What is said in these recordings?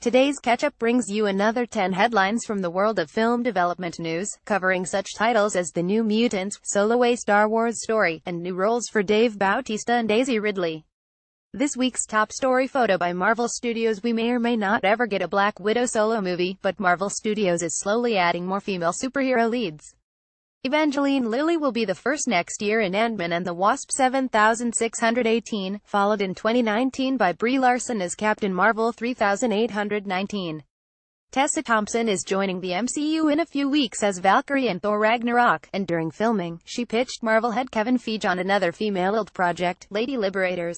Today's Ketchup brings you another 10 headlines from the world of film development news, covering such titles as The New Mutants, Solo: A Star Wars Story, and new roles for Dave Bautista and Daisy Ridley. This week's top story photo by Marvel Studios. We may or may not ever get a Black Widow solo movie, but Marvel Studios is slowly adding more female superhero leads. Evangeline Lilly will be the first next year in Ant-Man and the Wasp 7618, followed in 2019 by Brie Larson as Captain Marvel 3819. Tessa Thompson is joining the MCU in a few weeks as Valkyrie in Thor Ragnarok, and during filming, she pitched Marvel head Kevin Feige on another female-led project, Lady Liberators.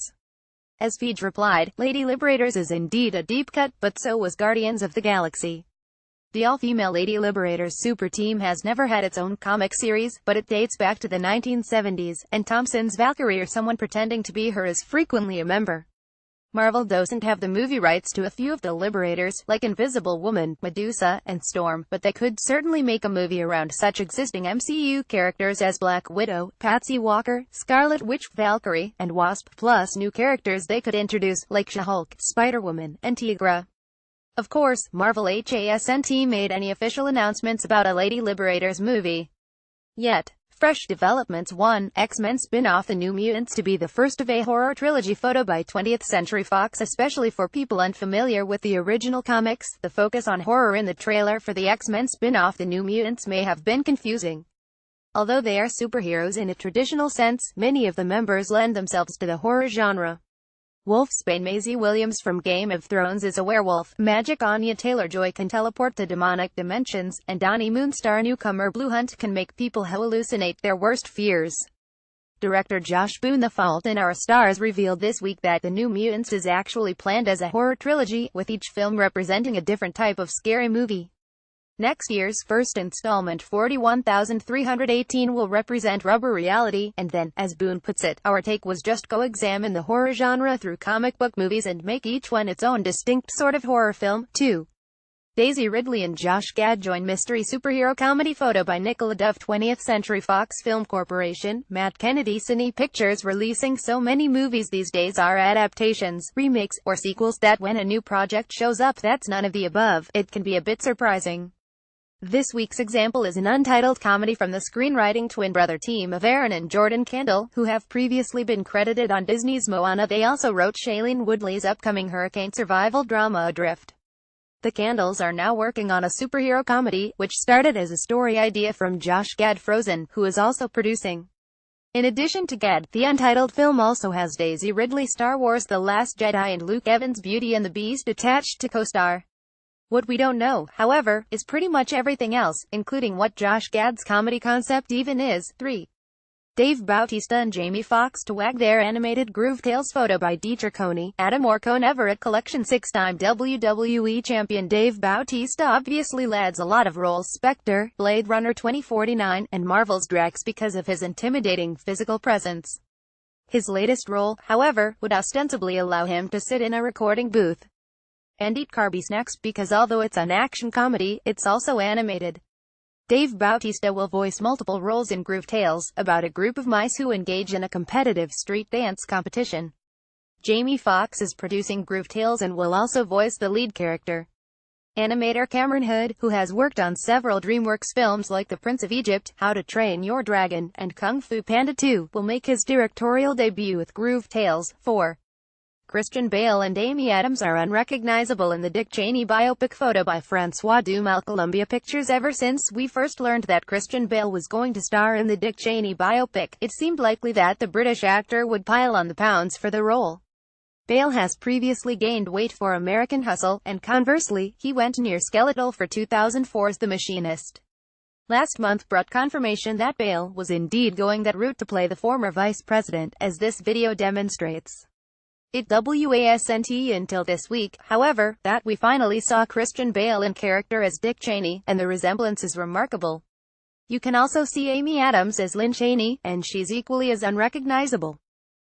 As Feige replied, Lady Liberators is indeed a deep cut, but so was Guardians of the Galaxy. The all-female Lady Liberators super team has never had its own comic series, but it dates back to the 1970s, and Thompson's Valkyrie or someone pretending to be her is frequently a member. Marvel doesn't have the movie rights to a few of the Liberators, like Invisible Woman, Medusa, and Storm, but they could certainly make a movie around such existing MCU characters as Black Widow, Patsy Walker, Scarlet Witch, Valkyrie, and Wasp, plus new characters they could introduce, like She-Hulk, Spider-Woman, and Tigra. Of course, Marvel hasn't made any official announcements about a Lady Liberators movie yet. Fresh developments: 1. X-Men spin-off The New Mutants to be the first of a horror trilogy. Photo by 20th Century Fox. Especially for people unfamiliar with the original comics, the focus on horror in the trailer for the X-Men spin-off The New Mutants may have been confusing. Although they are superheroes in a traditional sense, many of the members lend themselves to the horror genre. Wolfsbane Maisie Williams from Game of Thrones is a werewolf, Magic Anya Taylor-Joy can teleport to demonic dimensions, and Donnie Moonstar newcomer Blue Hunt can make people hallucinate their worst fears. Director Josh Boone. The Fault in Our Stars revealed this week that The New Mutants is actually planned as a horror trilogy, with each film representing a different type of scary movie. Next year's first installment, 41318, will represent rubber reality, and then, as Boone puts it, our take was just go examine the horror genre through comic book movies and make each one its own distinct sort of horror film. 2. Daisy Ridley and Josh Gad join mystery superhero comedy. Photo by Nicola Dove. 20th Century Fox Film Corporation, Matt Kennedy. Cine Pictures releasing so many movies these days are adaptations, remakes, or sequels that when a new project shows up that's none of the above, it can be a bit surprising. This week's example is an untitled comedy from the screenwriting twin brother team of Aaron and Jordan Kendall, who have previously been credited on Disney's Moana. They also wrote Shailene Woodley's upcoming hurricane survival drama Adrift. The Kendalls are now working on a superhero comedy, which started as a story idea from Josh Gad Frozen, who is also producing. In addition to Gad, the untitled film also has Daisy Ridley, Star Wars: The Last Jedi, and Luke Evans, Beauty and the Beast, attached to co-star. What we don't know, however, is pretty much everything else, including what Josh Gad's comedy concept even is. 3. Dave Bautista and Jamie Foxx to wag their animated Groove Tales. Photo by Dieter Coney, Adam Orcone Everett Collection. 6-time WWE champion Dave Bautista obviously adds a lot of roles: Spectre, Blade Runner 2049, and Marvel's Drax because of his intimidating physical presence. His latest role, however, would ostensibly allow him to sit in a recording booth and eat Carby snacks, because although it's an action comedy, it's also animated. Dave Bautista will voice multiple roles in Groove Tales, about a group of mice who engage in a competitive street dance competition. Jamie Foxx is producing Groove Tales and will also voice the lead character. Animator Cameron Hood, who has worked on several DreamWorks films like The Prince of Egypt, How to Train Your Dragon, and Kung Fu Panda 2, will make his directorial debut with Groove Tales. 4. Christian Bale and Amy Adams are unrecognizable in the Dick Cheney biopic. Photo by Francois Dumas. Columbia Pictures. Ever since we first learned that Christian Bale was going to star in the Dick Cheney biopic, it seemed likely that the British actor would pile on the pounds for the role. Bale has previously gained weight for American Hustle, and conversely, he went near skeletal for 2004's The Machinist. Last month brought confirmation that Bale was indeed going that route to play the former vice president, as this video demonstrates. It wasn't until this week, however, that we finally saw Christian Bale in character as Dick Cheney, and the resemblance is remarkable. You can also see Amy Adams as Lynn Cheney, and she's equally as unrecognizable.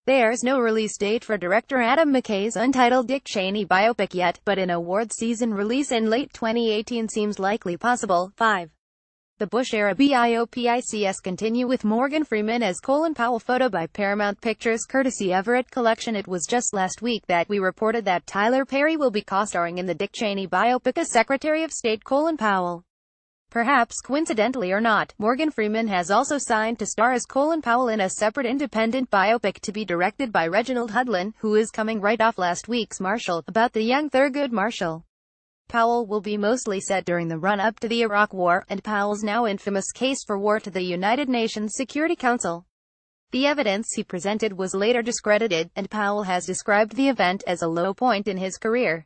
There's no release date for director Adam McKay's untitled Dick Cheney biopic yet, but an awards season release in late 2018 seems likely possible. 5. The Bush-era biopics continue with Morgan Freeman as Colin Powell. Photo by Paramount Pictures courtesy Everett Collection. It was just last week that we reported that Tyler Perry will be co-starring in the Dick Cheney biopic as Secretary of State Colin Powell. Perhaps coincidentally or not, Morgan Freeman has also signed to star as Colin Powell in a separate independent biopic to be directed by Reginald Hudlin, who is coming right off last week's Marshall, about the young Thurgood Marshall. Powell will be mostly set during the run-up to the Iraq War, and Powell's now infamous case for war to the United Nations Security Council. The evidence he presented was later discredited, and Powell has described the event as a low point in his career.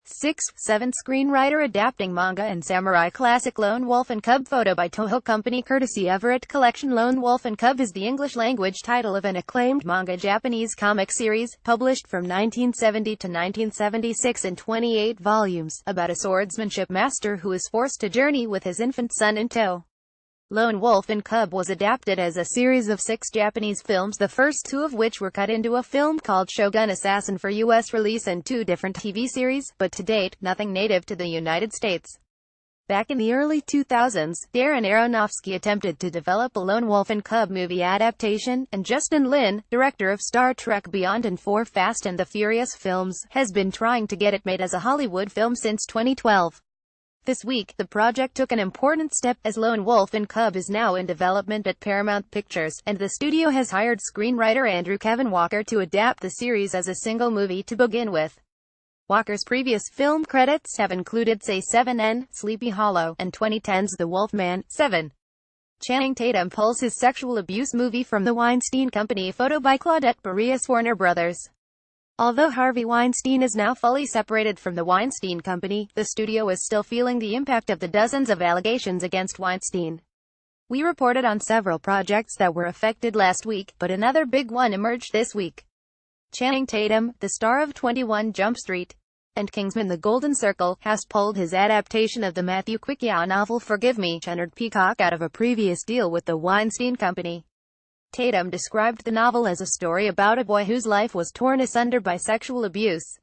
6/7 screenwriter adapting manga and samurai classic Lone Wolf and Cub. Photo by Toho Company courtesy Everett Collection. Lone Wolf and Cub is the English-language title of an acclaimed manga Japanese comic series, published from 1970 to 1976 in 28 volumes, about a swordsmanship master who is forced to journey with his infant son in tow. Lone Wolf and Cub was adapted as a series of 6 Japanese films, the first 2 of which were cut into a film called Shogun Assassin for U.S. release, and 2 different TV series, but to date, nothing native to the United States. Back in the early 2000s, Darren Aronofsky attempted to develop a Lone Wolf and Cub movie adaptation, and Justin Lin, director of Star Trek Beyond and 4 Fast and the Furious films, has been trying to get it made as a Hollywood film since 2012. This week, the project took an important step, as Lone Wolf and Cub is now in development at Paramount Pictures, and the studio has hired screenwriter Andrew Kevin Walker to adapt the series as a single movie to begin with. Walker's previous film credits have included Say 7N, Sleepy Hollow, and 2010's The Wolfman. 7. Channing Tatum pulls his sexual abuse movie from the Weinstein Company. Photo by Claudette Barrios. Warner Brothers. Although Harvey Weinstein is now fully separated from the Weinstein Company, the studio is still feeling the impact of the dozens of allegations against Weinstein. We reported on several projects that were affected last week, but another big one emerged this week. Channing Tatum, the star of 21 Jump Street and Kingsman: The Golden Circle, has pulled his adaptation of the Matthew Quickiah novel Forgive Me, Chennard Peacock, out of a previous deal with the Weinstein Company. Tatum described the novel as a story about a boy whose life was torn asunder by sexual abuse.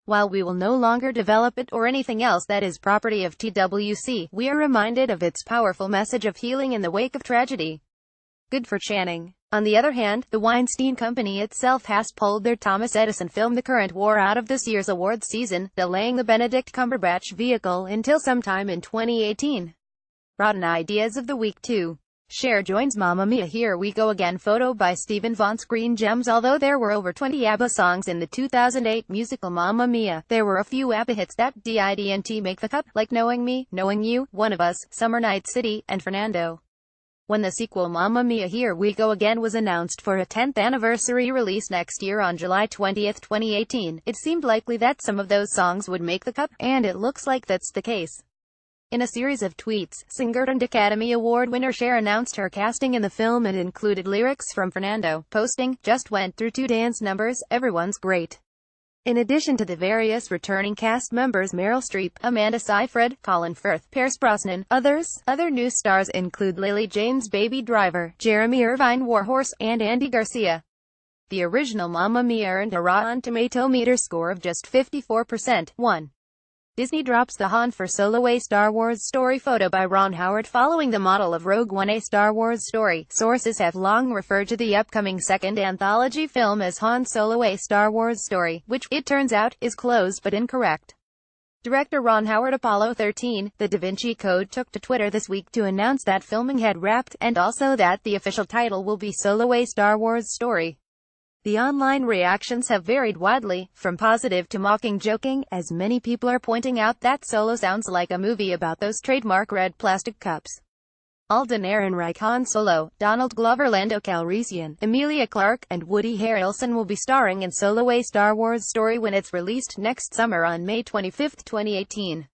While we will no longer develop it or anything else that is property of TWC, we are reminded of its powerful message of healing in the wake of tragedy. Good for Channing. On the other hand, the Weinstein Company itself has pulled their Thomas Edison film The Current War out of this year's awards season, delaying the Benedict Cumberbatch vehicle until sometime in 2018. Rotten Ideas of the Week 2. Cher joins Mamma Mia, Here We Go Again. Photo by Stephen Vaughn. Screen Gems. Although there were over 20 ABBA songs in the 2008 musical Mamma Mia, there were a few ABBA hits that didn't make the cut, like Knowing Me, Knowing You, One of Us, Summer Night City, and Fernando. When the sequel Mamma Mia, Here We Go Again was announced for a 10th anniversary release next year on July 20, 2018, it seemed likely that some of those songs would make the cut, and it looks like that's the case. In a series of tweets, singer and Academy Award winner Cher announced her casting in the film and included lyrics from Fernando, posting, "Just went through 2 dance numbers, everyone's great." In addition to the various returning cast members Meryl Streep, Amanda Seyfried, Colin Firth, Pierce Brosnan, other new stars include Lily James Baby Driver, Jeremy Irvine Warhorse, and Andy Garcia. The original Mamma Mia earned a Rotten Tomato meter score of just 54%. 1. Disney drops the Han for Solo, a Star Wars story. Photo by Ron Howard. Following the model of Rogue One, a Star Wars story, sources have long referred to the upcoming second anthology film as Han Solo, a Star Wars story, which, it turns out, is close but incorrect. Director Ron Howard. Apollo 13, The Da Vinci Code took to Twitter this week to announce that filming had wrapped, and also that the official title will be Solo, a Star Wars story. The online reactions have varied widely, from positive to mocking joking, as many people are pointing out that Solo sounds like a movie about those trademark red plastic cups. Alden Ehrenreich Han Solo, Donald Glover, Lando Calrissian, Emilia Clarke, and Woody Harrelson will be starring in Solo, a Star Wars story when it's released next summer on May 25, 2018.